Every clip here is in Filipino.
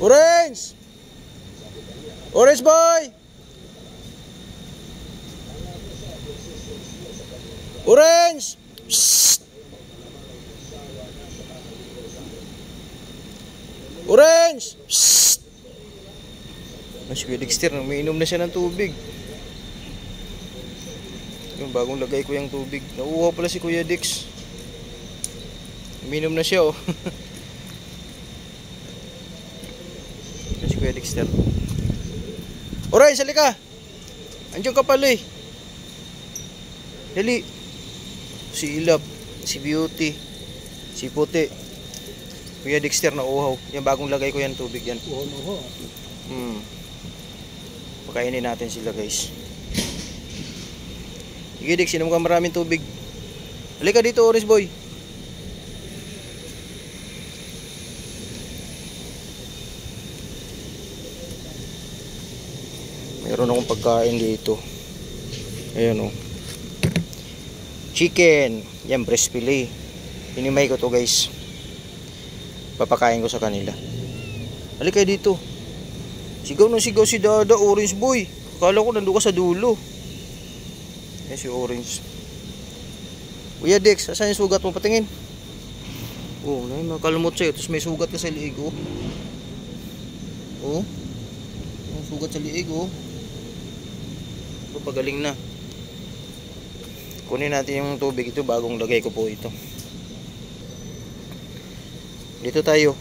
Orange! Orange boy! Orange! Psst! Orange! Psst! Mas Kuya Dexter, umiinom na siya ng tubig. Yung bagong lagay ko yung tubig. Nauuhaw pala si Kuya Dex. Umiinom na siya, oh. Yan si Kuya Dexter. Orange, halika! Andiyan ka pala eh. Dali. Si Ilap, si Beauty, si Puti. Kuya Dexter na uhaw. Yung bagong lagay ko yan tubig yan. Pakainin natin sila guys. Sige Dex, inom ka maraming tubig. Halika dito Orange boy. Meron akong pagkain dito. Ayan o. Chicken. Yan, breast fillet. Hinimay ko to guys. Papakain ko sa kanila. Halika dito. Sigaw na sigaw si Dada, Orange boy. Akala ko nandun ka sa dulo. Yan si Orange. Kuya Dex, asan yung sugat mo? Patingin. Oh, makalumot sa'yo. Tapos may sugat ka sa liig, oh. Oh. May sugat sa liig, oh. Pagaling na. Kunin natin yung tubig. Ito bagong lagay ko po ito. Dito tayo.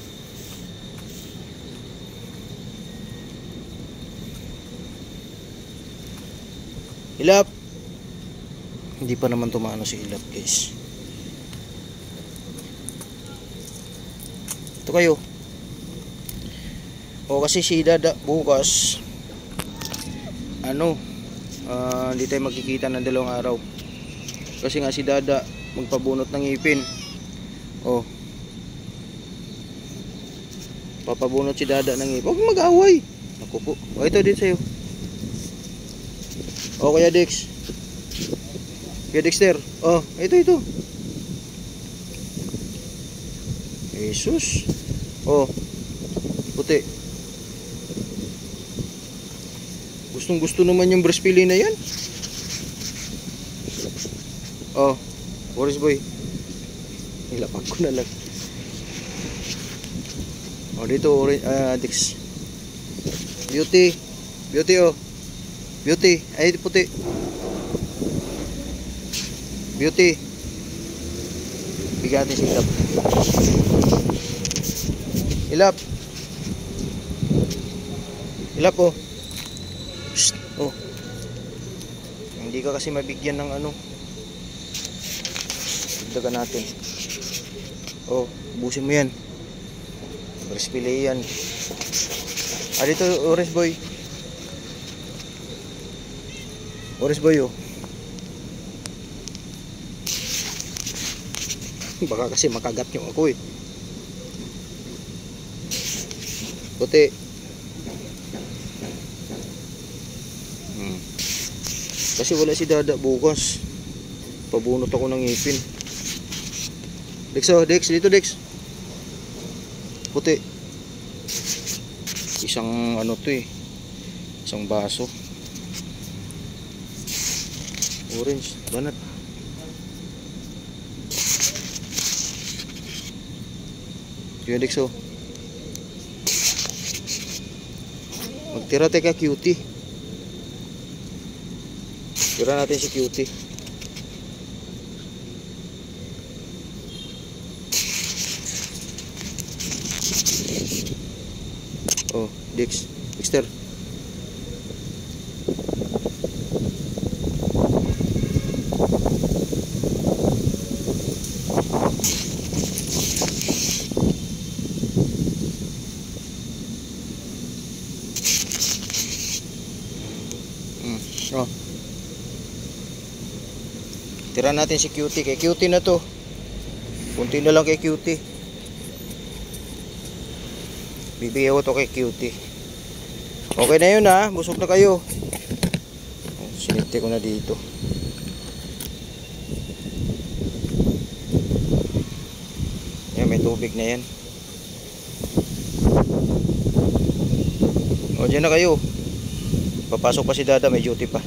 Ilap. Hindi pa naman tumano si Ilap guys. Ito kayo. O kasi si Dada bukas hindi tayo magkikita ng 2 araw. Kasi nga si Dada magpabunot ng ngipin. Oh. Papabunot si Dada ng ngipin. Huwag mag-away. Ako po. O ito din sa'yo. O Kuya Dex. Kuya Dexter. Oh, ito. Jesus. Oh. Puti. Gustong gusto naman yung breast fillet na yan. Oh, Orange boy. Nilapag ko na lang. Oh, dito Dex. Beauty. Beauty oh. Beauty. Ay, puti. Beauty. Bigyan natin si Ilap. Ilap. Ilap oh. Psst. Oh. Hindi ka kasi mabigyan ng ano. Dagdagan natin. Oh, ubusin mo yan. Breast fillet yan. Dito Orange boy. Orange boy oh. Baka kasi makagat yung ako eh. Puti. Kasi wala si Dada bukas. Pabunot ako ng ngipin. Dex oh, Dex, dito Dex. Puti. Isang ano to eh. Isang baso. Orange, banat. Yun Dex oh. Magtira tayo ka Cutie. Tira natin si Cutie. Oh, Dexter. Oh. Tira natin si Cutie. Kay Cutie na to. Kunti na lang kay Cutie. Bibigyan ko to kay Cutie. Okay na yun ha. Busog na kayo. Sinipte ko na dito. Yan, may tubig na yan. O, dyan na kayo. Papasok pa si Dada, may duty pa.